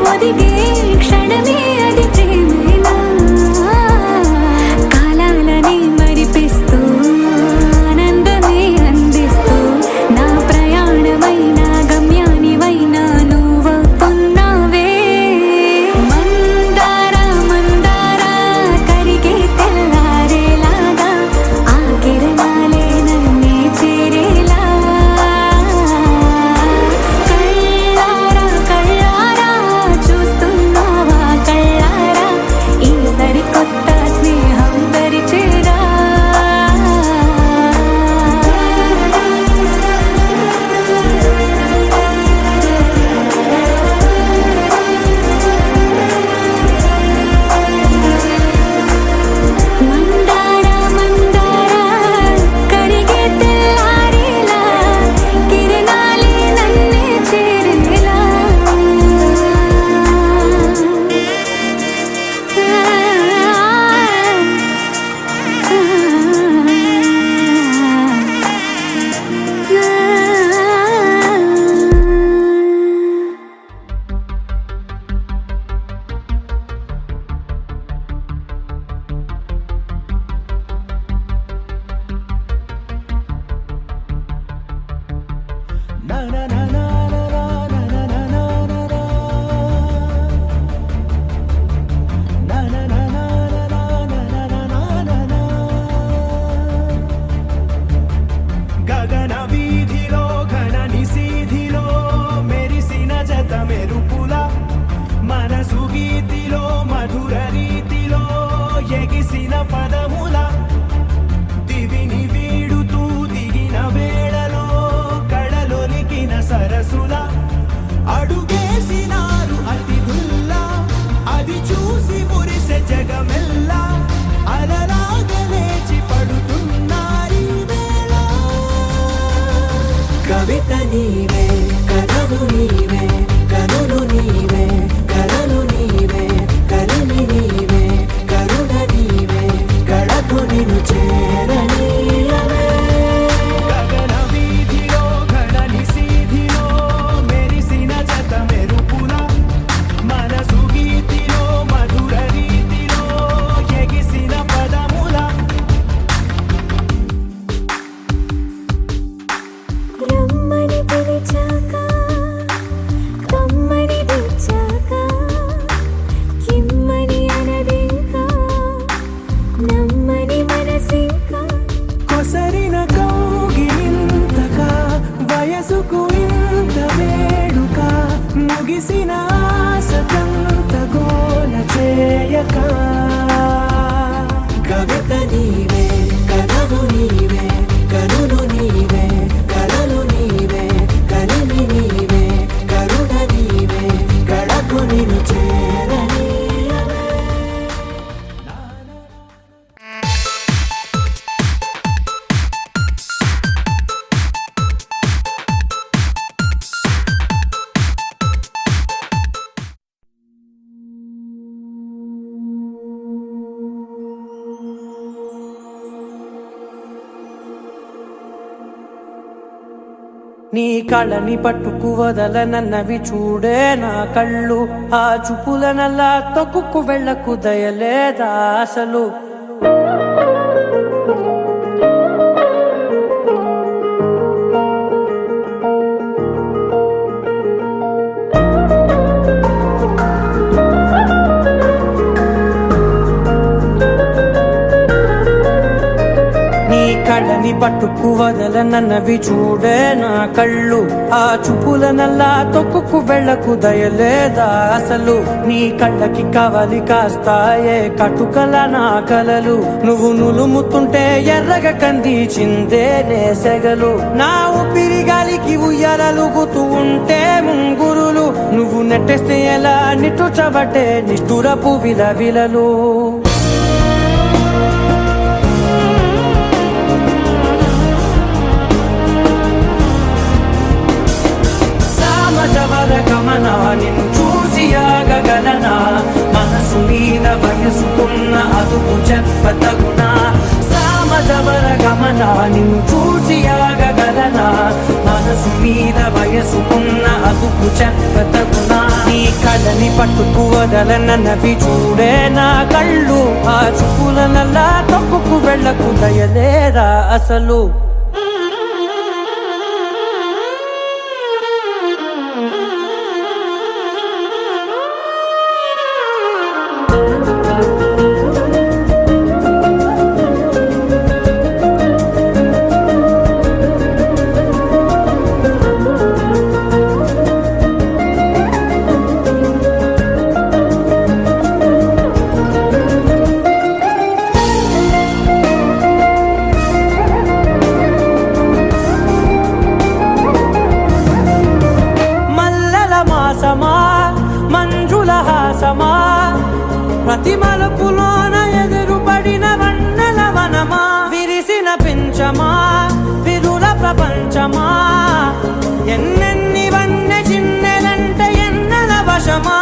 ఒదిగే క్షణమే అది ప్రేమేనా కాలాలని మరిపిస్తూ ఆనందమే అందిస్తూ నా ప్రయాణమైన గమ్యానివైనా నువ్వవుతున్నావే మందార మందార కరిగే తెల్లారేలాగా ఆ కిరణాలే నన్నే చేరేలా కళ్ళారా కళ్ళారా చూస్తున్నావా కళ్ళారా ఈ సరికొత్త స్నేహం పరిచేరా మందార మందార కరిగే తెల్లారేలా కిరణాలే నన్నే చేరేలా గగన వీధిలో ఘన నిశీధిలో మెరిసిన జత మెరుపుల మనసు గీతిలో మధుర రీతిలో ఎగిసిన పదముల దివిని వీడుతూ దిగిన వేళలో కడలొలికిన సరసుల అడుగేసినారు అతిథుల్లా అది చూసి మురిసె జగమెల్లా అలలాగా లేచి పడుతున్నారీ వేళ కవిత నీవే కథలు నీవే కనులు నీవే కలలు నీవే కలిమి నీవే కరుణ నీవే కళకు నిన్ను చేరనీయవే గగన వీధిలో ఘన నిశీధిలో మెరిసిన జత మెరుపుల మనసు గీతిలో మధుర రీతిలో ఎగిసిన పదముల రమ్మని పిలిచాక కమ్మని తెచ్చాక కిమ్మని అనదింకా నమ్మని మనసింకా కొసరిన కౌగిలింతగా వయసుకు ఇంత వేడుక ముగిసిన ఆశకంత గోల చేయక కవిత నీవే కథలు నీవే కనులు నీవే కలలు నీవే కలిమి నీవే కరుణ నీవే కళకు నిన్ను చేరనీయవే నీ కళ్ళని పట్టుకు వదలనన్నవి చూడే నా కళ్ళు ఆ చూపులనల్లా తొక్కుకు వెళ్ళకు దయలేదా అసలు నీ కళ్ళని పట్టుకు వదలనన్నవి చూడే నా కళ్ళు ఆ చూపులనల్లా తొక్కుకు వెళ్ళకు దయలేదా అసలు నీ కళ్ళకి కవలి కాస్తాయే కటుకల నా కలలు నువ్వు నులుముతుంటే ఎర్రగ కందిచిందే నేసెగలు నా ఊపిరి గాలికి ఉయ్యాలలుగుతూ ఉంటే ముంగురులు నువ్వు నెట్టేస్తే ఎలా నిట్టుచబట్టే నిష్ఠురపు విలవిలలు గమన నిన్ను చూసి ఆగగలనా మనసు మీద వయసుకున్న అదుపు చెప్పతగునా సామజవర గమన నిన్ను చూసి ఆగగలనా మనసు మీద వయసుకున్న అదుపు చెప్పతగునా నీ కళ్ళని పట్టుకు వదలనన్నవి చూడే నా కళ్ళు ఆ చూపులనల్లా తప్పుకు వెళ్ళకు దయలేరా అసలు మంజుల హాసమా ప్రతి మలుపులోన ఎదురుపడిన వన్నెల వనమా విరిసిన పించమా విరుల ప్రపంచమా ఎన్నెన్ని వన్నె చిన్నెలంటే ఎన్నెల వశమా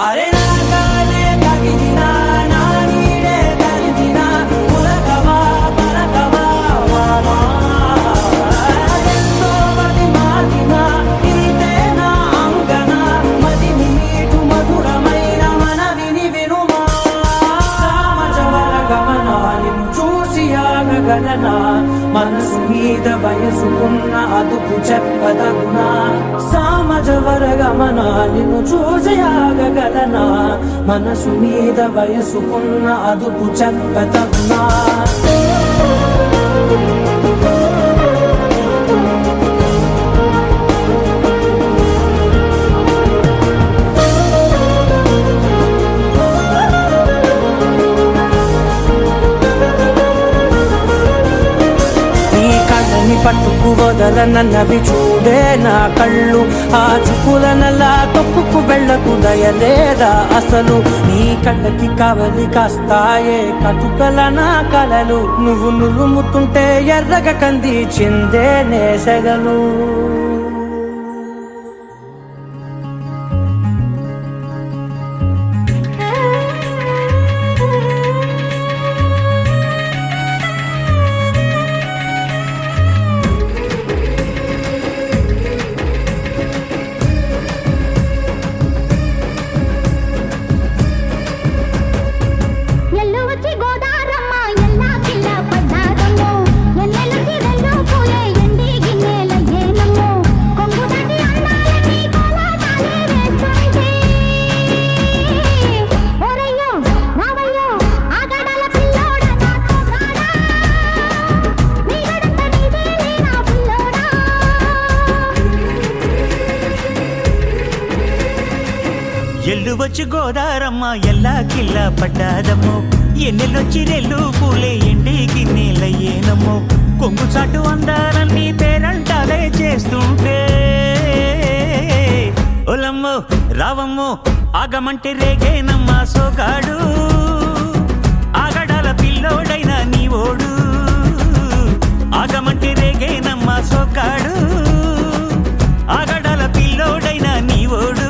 అరే నాగాలే తగిలినా నా నీడే తరిమినా పులకవా పలకవా వామా ఎంతో మది మాటినా ఇంతే నా అంగన మదిని మీటు మధురమైన మనవిని వినుమా సామజవర గమనా నిన్ను చూసి ఆగగలనా మనసు మీద వయసుకున్న అదుపు చెప్పదగునా సామజవర గమనా నిన్ను చూసి ఆగగలనా మనసు మీద వయసుకున్న అదుపు చెప్పదగునా పట్టుకు వదలనన్నవి చూడే నా కళ్ళు ఆ చూపులనల్లా తొక్కుకు వెళ్ళకు దయలేదా అసలు నీ కళ్ళకి కావలి కాస్తాయే కటుకల నా కలలు నువ్వు నులుముతుంటే ఎర్రగ కంది చిందే నేసగలు ఎల్లువచ్చి గోదారమ్మ ఎల్లా కిల్లా పడ్డాదమ్మో ఎన్నెలొచ్చి రెల్లు పూలే ఎండి గిన్నెలయ్యేనమ్మో కొంగు చాటు అందాలన్నీ పేరంటాలే చేస్తుంటే ఒలమ్మో రావమ్మో ఆగమంటే రేగేనమ్మ సోగాడు ఆగడాల పిల్లోడైన నీ ఓడు ఆగమంటే రేగేనమ్మ సోగాడు ఆగడాల పిల్లోడైన నీ ఓడు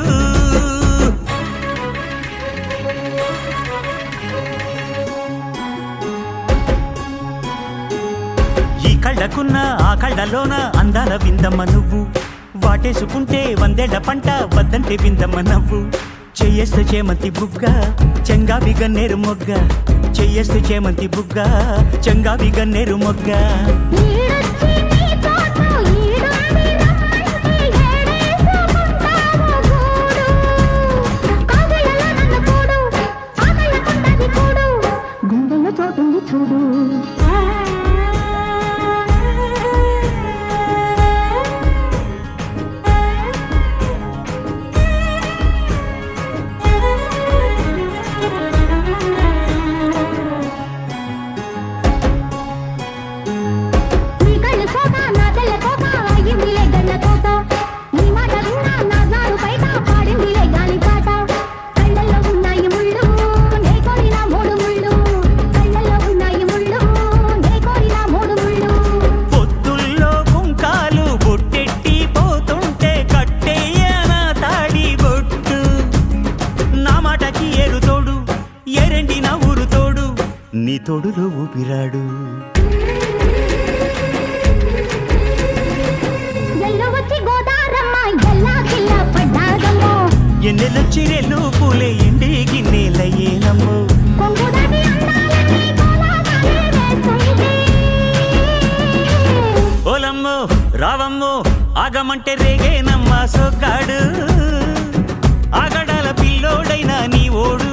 కళ్ళకున్న ఆ కళ్ళలోన అందాల విందమ్మ నువ్వు వాటేసుకుంటే వందేళ్ల పంట వద్దంటే విందమ్మ నవ్వు చెయ్యేస్తే చేమంతి బుగ్గ చెంగావి గన్నేరు మొగ్గ చెయ్యేస్తే చేమంతి బుగ్గ చెంగావి గన్నేరు మొగ్గ చూడు నీ తోడులో ఊపిరాడు ఎన్నెలొచ్చి ఓలమ్మో రావమ్మో ఆగమంటే రేగేనమ్మా సొగ్గాడు ఆగడాల పిల్లోడైనా నీ ఓడు